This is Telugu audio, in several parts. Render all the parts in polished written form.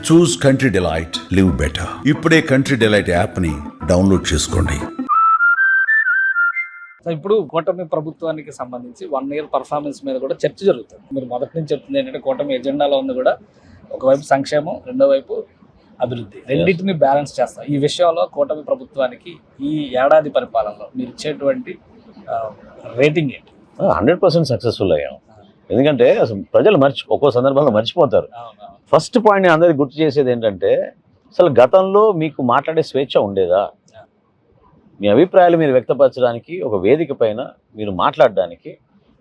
చూస్ కంట్రీ డిలైట్, లివ్ బెటర్. ఇప్పుడే కంట్రీ డిలైట్ యాప్ని డౌన్లోడ్ చేసుకోండి. ఇప్పుడు కూటమి ప్రభుత్వానికి సంబంధించి 1 year పర్ఫార్మెన్స్ మీద కూడా చర్చ జరుగుతుంది. మీరు మొదటి నుంచి చెప్తుంది ఏంటంటే కూటమి ఎజెండాలో ఉంది కూడా ఒకవైపు సంక్షేమం, రెండో వైపు అభివృద్ధి, రెండింటిని బ్యాలెన్స్ చేస్తాం. ఈ విషయంలో కూటమి ప్రభుత్వానికి ఈ ఏడాది పరిపాలనలో మీరు ఇచ్చేటువంటి రేటింగ్ ఏంటి? 100% సక్సెస్ఫుల్ అయ్యాం. ఎందుకంటే అసలు ప్రజలు ఒక్కో సందర్భంలో మర్చిపోతారు. ఫస్ట్ పాయింట్ నేను అందరికి గుర్తు చేసేది ఏంటంటే, అసలు గతంలో మీకు మాట్లాడే స్వేచ్ఛ ఉండేదా? మీ అభిప్రాయాలు మీరు వ్యక్తపరచడానికి ఒక వేదిక పైన మీరు మాట్లాడడానికి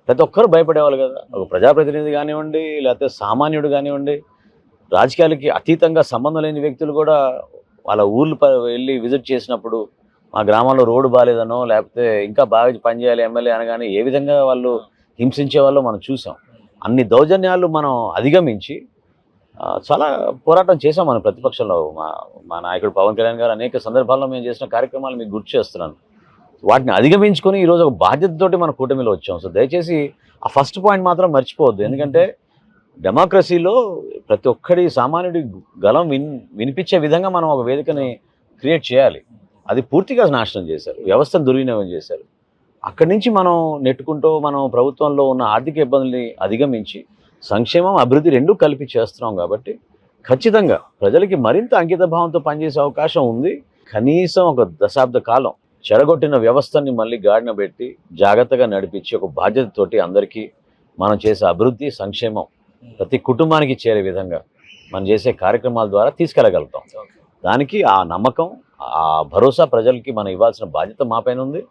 ప్రతి ఒక్కరు భయపడేవాళ్ళు కదా. ఒక ప్రజాప్రతినిధి కానివ్వండి, లేకపోతే సామాన్యుడు కానివ్వండి, రాజకీయాలకి అతీతంగా సంబంధం లేని వ్యక్తులు కూడా వాళ్ళ ఊర్లు వెళ్ళి విజిట్ చేసినప్పుడు మా గ్రామంలో రోడ్డు బాగాలేదనో లేకపోతే ఇంకా బాగా పనిచేయాలి ఎమ్మెల్యే అనగానే ఏ విధంగా వాళ్ళు హింసించే వాళ్ళు మనం చూసాం. అన్ని దౌర్జన్యాలు మనం అధిగమించి చాలా పోరాటం చేసాం మన ప్రతిపక్షంలో. మా నాయకుడు పవన్ కళ్యాణ్ గారు అనేక సందర్భాల్లో మేము చేసిన కార్యక్రమాలు మీకు గుర్తు చేస్తున్నాను. వాటిని అధిగమించుకొని ఈరోజు ఒక బాధ్యతతోటి మన కూటమిలో వచ్చాం. సో దయచేసి ఆ ఫస్ట్ పాయింట్ మాత్రం మర్చిపోవద్దు. ఎందుకంటే డెమోక్రసీలో ప్రతి ఒక్కడి సామాన్యుడి గలం వినిపించే విధంగా మనం ఒక వేదికని క్రియేట్ చేయాలి. అది పూర్తిగా నాశనం చేశారు, వ్యవస్థను దుర్వినియోగం చేశారు. అక్కడి నుంచి మనం నెట్టుకుంటూ మనం ప్రభుత్వంలో ఉన్న ఆర్థిక ఇబ్బందుల్ని అధిగమించి సంక్షేమం, అభివృద్ధి రెండూ కలిపి చేస్తున్నాం. కాబట్టి ఖచ్చితంగా ప్రజలకి మరింత అంకిత భావంతో పనిచేసే అవకాశం ఉంది. కనీసం ఒక దశాబ్ద కాలం చెడగొట్టిన వ్యవస్థని మళ్ళీ గాడిన పెట్టి జాగ్రత్తగా నడిపించి ఒక బాధ్యతతోటి అందరికీ మనం చేసే అభివృద్ధి, సంక్షేమం ప్రతి కుటుంబానికి చేరే విధంగా మనం చేసే కార్యక్రమాల ద్వారా తీసుకెళ్ళగలుగుతాం. దానికి ఆ నమ్మకం, ఆ భరోసా ప్రజలకి మనం ఇవ్వాల్సిన బాధ్యత మా పైన ఉంది.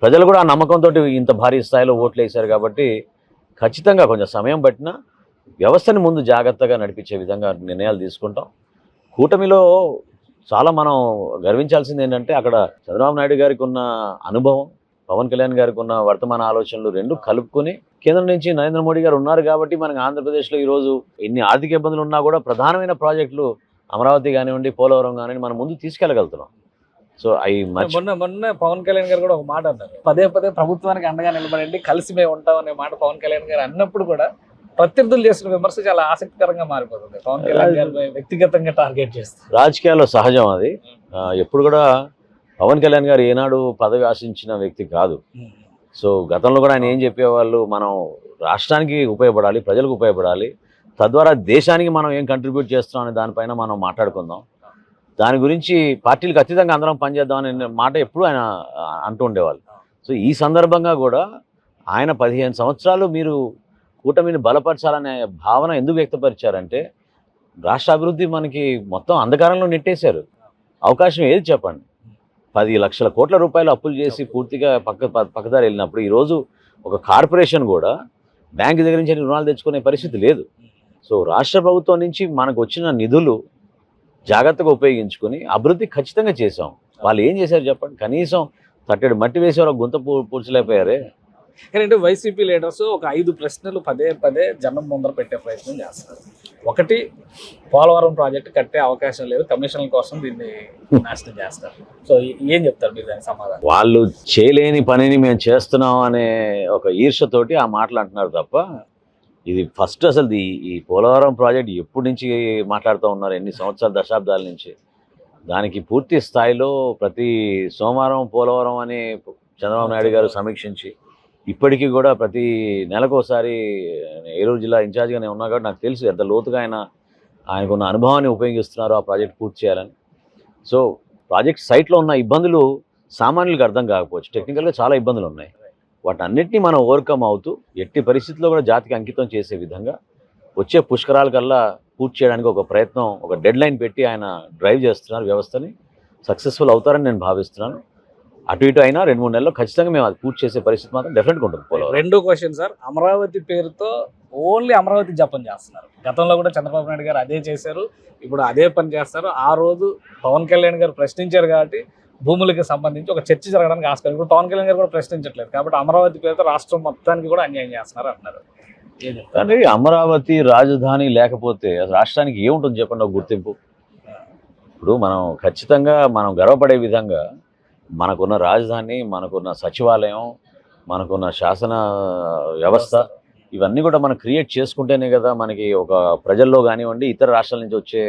ప్రజలు కూడా ఆ నమ్మకంతో ఇంత భారీ స్థాయిలో ఓట్లు వేశారు. కాబట్టి ఖచ్చితంగా కొంచెం సమయం పట్టినా వ్యవస్థని ముందు జాగ్రత్తగా నడిపించే విధంగా నిర్ణయాలు తీసుకుంటాం. కూటమిలో చాలా మనం గర్వించాల్సింది ఏంటంటే, అక్కడ చంద్రబాబు నాయుడు గారికి ఉన్న అనుభవం, పవన్ కళ్యాణ్ గారికి ఉన్న వర్తమాన ఆలోచనలు రెండు కలుపుకొని కేంద్రం నుంచి నరేంద్ర మోడీ గారు ఉన్నారు. కాబట్టి మనకి ఆంధ్రప్రదేశ్లో ఈరోజు ఎన్ని ఆర్థిక ఇబ్బందులు ఉన్నా కూడా ప్రధానమైన ప్రాజెక్టులు అమరావతి కానివ్వండి, పోలవరం కానివ్వండి మనం ముందు తీసుకెళ్ళగలుగుతున్నాం. సో అవి మొన్న పవన్ కళ్యాణ్ గారు కూడా ఒక మాట అన్నారు, పదే ప్రభుత్వానికి అండగా నిలబడండి, కలిసి మేము ఉంటాం అనే మాట పవన్ కళ్యాణ్ గారు అన్నప్పుడు కూడా ప్రత్యర్థులు చేసిన విమర్శ చాలా ఆసక్తికరంగా మారిపోతుంది. పవన్ కళ్యాణ్ గారు వ్యక్తిగతంగా టార్గెట్ చేస్తారు. రాజకీయాల్లో సహజం అది. ఎప్పుడు కూడా పవన్ కళ్యాణ్ గారు ఏనాడు పదవి ఆశించిన వ్యక్తి కాదు. సో గతంలో కూడా ఆయన ఏం చెప్పేవాళ్ళు, మనం రాష్ట్రానికి ఉపయోగపడాలి, ప్రజలకు ఉపయోగపడాలి, తద్వారా దేశానికి మనం ఏం కంట్రిబ్యూట్ చేస్తున్నాం అనే దానిపైన మనం మాట్లాడుకుందాం. దాని గురించి పార్టీలకు అతీతంగా అందరం పనిచేద్దాం అనే మాట ఎప్పుడు ఆయన అంటూ ఉండేవాళ్ళు. సో ఈ సందర్భంగా కూడా ఆయన 15 సంవత్సరాలు మీరు కూటమిని బలపరచాలనే భావన ఎందుకు వ్యక్తపరిచారంటే, రాష్ట్ర అభివృద్ధి మనకి మొత్తం అంధకారంలో నెట్టేశారు. అవకాశం ఏది చెప్పండి? 10 లక్షల కోట్ల రూపాయలు అప్పులు చేసి పూర్తిగా పక్కదారి వెళ్ళినప్పుడు ఈరోజు ఒక కార్పొరేషన్ కూడా బ్యాంకు దగ్గర నుంచి రుణాలు తెచ్చుకునే పరిస్థితి లేదు. సో రాష్ట్ర ప్రభుత్వం నుంచి మనకు వచ్చిన నిధులు జాగ్రత్తగా ఉపయోగించుకొని అభివృద్ధి ఖచ్చితంగా చేసాం. వాళ్ళు ఏం చేశారు చెప్పండి? కనీసం తట్టెడు మట్టి వేసేవారు గుంత పూడ్చలేకపోయారే. కానీ వైసీపీ లీడర్స్ ఒక 5 ప్రశ్నలు పదే జనం ముందర పెట్టే ప్రయత్నం చేస్తారు. ఒకటి, పోలవరం ప్రాజెక్టు కట్టే అవకాశం లేదు, కమిషన్ల కోసం దీన్ని నాశనం చేస్తారు. సో ఏం చెప్తారు మీరు దానికి సమాధానం? వాళ్ళు చేయలేని పనిని మేము చేస్తున్నాం అనే ఒక ఈర్ష్యతోటి ఆ మాటలు అంటున్నారు తప్ప, ఇది ఫస్ట్ అసలు ఈ పోలవరం ప్రాజెక్ట్ ఎప్పటి నుంచి మాట్లాడుతూ ఉన్నారు, ఎన్ని సంవత్సరాల దశాబ్దాల నుంచి. దానికి పూర్తి స్థాయిలో ప్రతి సోమవారం పోలవరం అని చంద్రబాబు నాయుడు గారు సమీక్షించి ఇప్పటికీ కూడా ప్రతి నెలకోసారి ఏలూరు జిల్లా ఇన్ఛార్జ్గా నేను ఉన్నా కాబట్టి నాకు తెలుసు ఎంత లోతుగా ఆయనకున్న అనుభవాన్ని ఉపయోగిస్తున్నారు ఆ ప్రాజెక్ట్ పూర్తి చేయాలని. సో ప్రాజెక్ట్ సైట్లో ఉన్న ఇబ్బందులు సామాన్యులకు అర్థం కాకపోవచ్చు, టెక్నికల్గా చాలా ఇబ్బందులు ఉన్నాయి. వాటన్నిటిని మనం ఓవర్కమ్ అవుతూ ఎట్టి పరిస్థితుల్లో కూడా జాతికి అంకితం చేసే విధంగా వచ్చే పుష్కరాల కల్లా పూర్తి చేయడానికి ఒక ప్రయత్నం, ఒక డెడ్ లైన్ పెట్టి ఆయన డ్రైవ్ చేస్తున్నారు వ్యవస్థని. సక్సెస్ఫుల్ అవుతారని నేను భావిస్తున్నాను. అటు ఇటు అయినా 2-3 నెలల్లో ఖచ్చితంగా మేము అది పూర్తి చేసే పరిస్థితి మాత్రం డెఫినెట్గా ఉంటుంది. పోలవరం రెండో క్వశ్చన్ సార్, అమరావతి పేరుతో ఓన్లీ అమరావతి జపం చేస్తున్నారు. గతంలో కూడా చంద్రబాబు నాయుడు గారు అదే చేశారు, ఇప్పుడు అదే పని చేస్తారు. ఆ రోజు పవన్ కళ్యాణ్ గారు ప్రశ్నించారు కాబట్టి భూములకి సంబంధించి ఒక చర్చ జరగడానికి ఆస్కారం. ఇప్పుడు పవన్ కళ్యాణ్ గారు కూడా ప్రశ్నించట్లేదు కాబట్టి అమరావతి పేరుతో రాష్ట్రం మొత్తానికి కూడా అన్యాయం చేస్తున్నారు అంటున్నారు. కానీ అమరావతి రాజధాని లేకపోతే రాష్ట్రానికి ఏముంటుంది చెప్పండి ఒక గుర్తింపు? ఇప్పుడు మనం ఖచ్చితంగా మనం గర్వపడే విధంగా మనకున్న రాజధాని, మనకున్న సచివాలయం, మనకున్న శాసన వ్యవస్థ, ఇవన్నీ కూడా మనం క్రియేట్ చేసుకుంటేనే కదా మనకి ఒక ప్రజల్లో కానివ్వండి, ఇతర రాష్ట్రాల నుంచి వచ్చే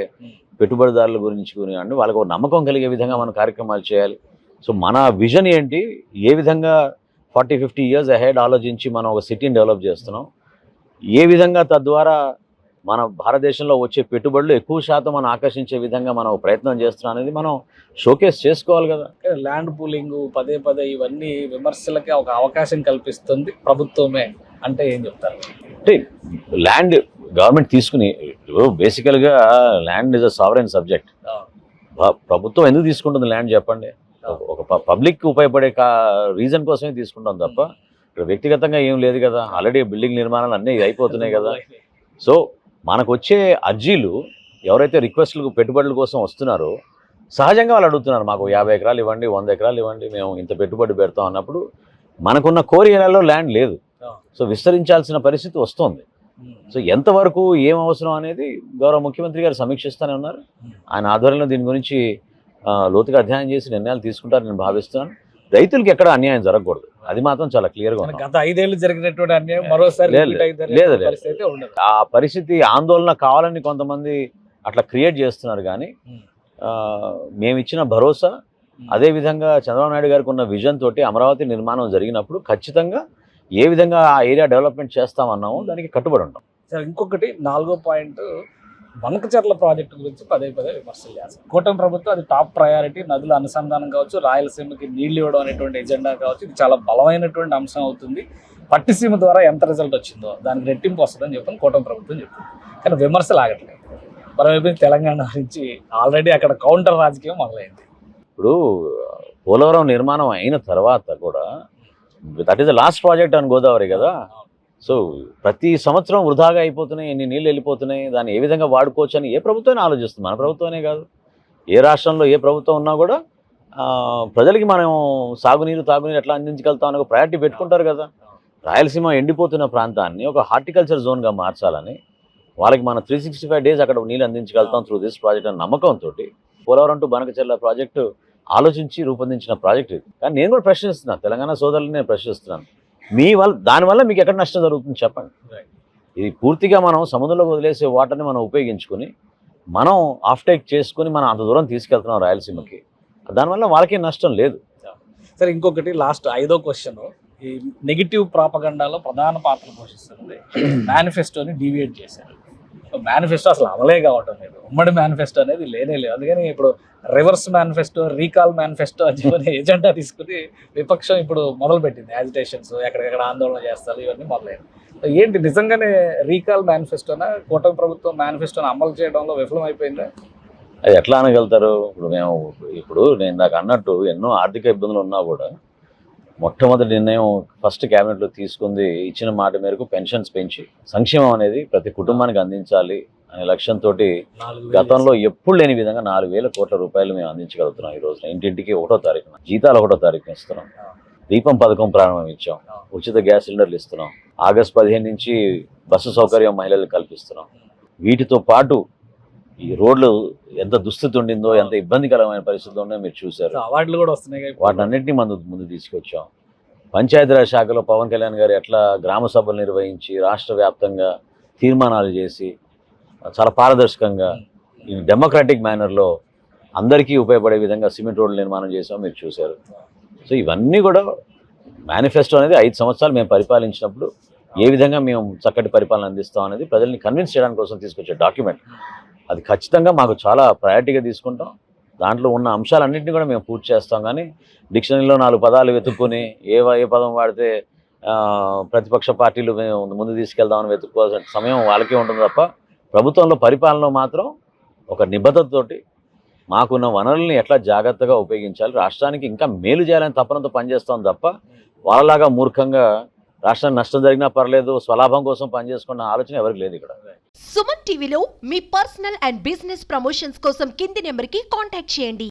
పెట్టుబడిదారుల గురించి అంటే వాళ్ళకు ఒక నమ్మకం కలిగే విధంగా మనం కార్యక్రమాలు చేయాలి. సో మన విజన్ ఏంటి, ఏ విధంగా 40-50 years అహెడ్ ఆలోచించి మనం ఒక సిటీని డెవలప్ చేస్తున్నాం, ఏ విధంగా తద్వారా మన భారతదేశంలో వచ్చే పెట్టుబడులు ఎక్కువ శాతం మనం ఆకర్షించే విధంగా మనం ప్రయత్నం చేస్తున్నాం అనేది మనం షోకేస్ చేసుకోవాలి కదా. ల్యాండ్ పూలింగ్ పదే పదే ఇవన్నీ విమర్శలకి ఒక అవకాశం కల్పిస్తుంది ప్రభుత్వమే అంటే ఏం చెప్తారు? అంటే ల్యాండ్ గవర్నమెంట్ తీసుకుని, బేసికల్గా land is a sovereign subject. ప్రభుత్వం ఎందుకు తీసుకుంటుంది ల్యాండ్ చెప్పండి? ఒక పబ్లిక్ ఉపయోగపడే రీజన్ కోసమే తీసుకుంటాం తప్ప ఇక్కడ వ్యక్తిగతంగా ఏం లేదు కదా. ఆల్రెడీ బిల్డింగ్ నిర్మాణాలు అన్నీ అయిపోతున్నాయి కదా. సో మనకు వచ్చే అర్జీలు ఎవరైతే రిక్వెస్ట్లు పెట్టుబడుల కోసం వస్తున్నారో సహజంగా వాళ్ళు అడుగుతున్నారు, మాకు 50 ఎకరాలు ఇవ్వండి, 100 ఎకరాలు ఇవ్వండి, మేము ఇంత పెట్టుబడి పెడతాం అన్నప్పుడు మనకున్న కోర్ ఏరియాలో ల్యాండ్ లేదు. సో విస్తరించాల్సిన పరిస్థితి వస్తుంది. సో ఎంతవరకు ఏం అవసరం అనేది గౌరవ ముఖ్యమంత్రి గారు సమీక్షిస్తూనే ఉన్నారు. ఆయన ఆధ్వర్యంలో దీని గురించి లోతుగా అధ్యయనం చేసి నిర్ణయాలు తీసుకుంటారని నేను భావిస్తున్నాను. రైతులకి ఎక్కడ అన్యాయం జరగకూడదు, అది మాత్రం చాలా క్లియర్గా ఉంది. గత 5 ఏళ్ళు జరిగినటువంటి అన్యాయం మరోసారి లేదు. ఆ పరిస్థితి ఆందోళన కావాలని కొంతమంది అట్లా క్రియేట్ చేస్తున్నారు. కానీ మేము ఇచ్చిన భరోసా, అదేవిధంగా చంద్రబాబు నాయుడు గారికి ఉన్న విజన్ తోటి అమరావతి నిర్మాణం జరిగినప్పుడు ఖచ్చితంగా ఏ విధంగా ఆ ఏరియా డెవలప్మెంట్ చేస్తామన్నామో దానికి కట్టుబడి ఉంటాం. సరే, ఇంకొకటి 4వ పాయింట్, బనకచెర్ల ప్రాజెక్టు గురించి పదే పదే విమర్శలు చేస్తారు. కూటమి ప్రభుత్వం అది టాప్ ప్రయారిటీ, నదుల అనుసంధానం కావచ్చు, రాయలసీమకి నీళ్లు ఇవ్వడం అనేటువంటి ఎజెండా కావచ్చు, ఇది చాలా బలమైనటువంటి అంశం అవుతుంది. పట్టిసీమ ద్వారా ఎంత రిజల్ట్ వచ్చిందో దానికి రెట్టింపు వస్తుందని చెప్పని కూటమి ప్రభుత్వం చెప్తుంది. కానీ విమర్శలు ఆగట్లేదు. మరోవైపు తెలంగాణ నుంచి ఆల్రెడీ అక్కడ కౌంటర్ రాజకీయం మొదలైంది. ఇప్పుడు పోలవరం నిర్మాణం అయిన తర్వాత కూడా that is the last project అని గోదావరి కదా. సో ప్రతి సంవత్సరం వృధాగా అయిపోతున్నాయి, ఎన్ని నీళ్ళు వెళ్ళిపోతున్నాయి, దాన్ని ఏ విధంగా వాడుకోవచ్చు అని ఏ ప్రభుత్వమైనా ఆలోచిస్తుంది. మన ప్రభుత్వమే కాదు, ఏ రాష్ట్రంలో ఏ ప్రభుత్వం ఉన్నా కూడా ప్రజలకి మనం సాగునీరు తాగునీరు ఎట్లా అందించగలుగుతాం అని ఒక ప్రయారిటీ పెట్టుకుంటారు కదా. రాయలసీమ ఎండిపోతున్న ప్రాంతాన్ని ఒక హార్టికల్చర్ జోన్గా మార్చాలని, వాళ్ళకి మనం 365 days అక్కడ నీళ్ళు అందించగలుగుతాం త్రూ దిస్ ప్రాజెక్ట్ అనే నమ్మకంతో పోలవరం టు బనకచెర్ల ప్రాజెక్టు ఆలోచించి రూపొందించిన ప్రాజెక్ట్ ఇది. కానీ నేను కూడా ప్రశ్నిస్తున్నాను, తెలంగాణ సోదరులు నేను ప్రశ్నిస్తున్నాను, దానివల్ల మీకు ఎక్కడ నష్టం జరుగుతుంది చెప్పండి. ఇది పూర్తిగా మనం సముద్రంలోకి వదిలేసే వాటర్ని మనం ఉపయోగించుకొని మనం ఆఫ్టేక్ చేసుకుని మనం అంత దూరం తీసుకెళ్తున్నాం రాయలసీమకి, దానివల్ల వాళ్ళకి నష్టం లేదు. సరే, ఇంకొకటి లాస్ట్ 5వ క్వశ్చన్, ఈ నెగిటివ్ ప్రాపగండాలో ప్రధాన పాత్ర పోషిస్తుంది. మేనిఫెస్టోని డీవియేట్ చేశారు. మేనిఫెస్టో అసలు అమలే కావటం లేదు, ఉమ్మడి మేనిఫెస్టో అనేది లేనే లేదు. అందుకని ఇప్పుడు రివర్స్ మేనిఫెస్టో, రీకాల్ మేనిఫెస్టో అని చెప్పి ఎజెండా తీసుకుని విపక్షం ఇప్పుడు మొదలుపెట్టింది. యాజిటేషన్స్, ఎక్కడెక్కడ ఆందోళన చేస్తారు, ఇవన్నీ మొదలైంది. ఏంటి నిజంగానే రీకాల్ మేనిఫెస్టోనా, కూటమి ప్రభుత్వం మేనిఫెస్టోని అమలు చేయడంలో విఫలమైపోయిందా? అది ఎట్లా అనగలుగుతారు? ఇప్పుడు నేను నాకు అన్నట్టు ఎన్నో ఆర్థిక ఇబ్బందులు ఉన్నా కూడా మొట్టమొదటి నిర్ణయం ఫస్ట్ క్యాబినెట్లో తీసుకుంది, ఇచ్చిన మాట మేరకు పెన్షన్స్ పెంచి సంక్షేమం అనేది ప్రతి కుటుంబానికి అందించాలి అనే లక్ష్యంతో గతంలో ఎప్పుడు లేని విధంగా 4,000 కోట్ల రూపాయలు మేము అందించగలుగుతున్నాం. ఈ రోజున ఇంటింటికి 1వ తారీఖున జీతాలు 1వ తారీఖున ఇస్తున్నాం. దీపం పథకం ప్రారంభించాం, ఉచిత గ్యాస్ సిలిండర్లు ఇస్తున్నాం. ఆగస్టు 15 నుంచి బస్సు సౌకర్యం మహిళలకు కల్పిస్తున్నాం. వీటితో పాటు ఈ రోడ్లు ఎంత దుస్థితి ఉండిందో, ఎంత ఇబ్బందికరమైన పరిస్థితుల్లో ఉన్నాయో మీరు చూశారు. అవార్డులు కూడా వస్తున్నాయి, వాటిని అన్నింటినీ ముందు తీసుకొచ్చాం. పంచాయతీరాజ్ శాఖలో పవన్ కళ్యాణ్ గారు ఎట్లా గ్రామ సభలు నిర్వహించి రాష్ట్ర వ్యాప్తంగా తీర్మానాలు చేసి చాలా పారదర్శకంగా ఈ డెమోక్రాటిక్ మేనర్లో అందరికీ ఉపయోగపడే విధంగా సిమెంట్ రోడ్లు నిర్మాణం చేసాం, మీరు చూశారు. సో ఇవన్నీ కూడా మేనిఫెస్టో అనేది 5 సంవత్సరాలు మేము పరిపాలించినప్పుడు ఏ విధంగా మేము చక్కటి పరిపాలన అందిస్తాం అనేది ప్రజల్ని కన్విన్స్ చేయడానికి కోసం తీసుకొచ్చే డాక్యుమెంట్. అది ఖచ్చితంగా మాకు చాలా ప్రయారిటీగా తీసుకుంటాం. దాంట్లో ఉన్న అంశాలన్నింటినీ కూడా మేము పూర్తి చేస్తాం. కానీ డిక్షనరీలో 4 పదాలు వెతుక్కొని ఏ పదం వాడితే ప్రతిపక్ష పార్టీలు మేము ముందు తీసుకెళ్దామని వెతుక్కోవాల్సిన సమయం వాళ్ళకే ఉంటుంది తప్ప ప్రభుత్వంలో పరిపాలనలో మాత్రం ఒక నిబద్ధతతోటి మాకున్న వనరుల్ని ఎట్లా జాగ్రత్తగా ఉపయోగించాలి, రాష్ట్రానికి ఇంకా మేలు చేయాలని తపనంతో పనిచేస్తాం తప్ప వాళ్ళలాగా మూర్ఖంగా రాష్ట్రానికి నష్టం జరిగినా పర్లేదు, స్వలాభం కోసం పనిచేసుకున్న ఆలోచన ఎవరికి లేదు ఇక్కడ. సుమన్ టీవీలో మీ పర్సనల్ అండ్ బిజినెస్ ప్రమోషన్స్ కోసం కింది నెంబర్కి కాంటాక్ట్ చేయండి.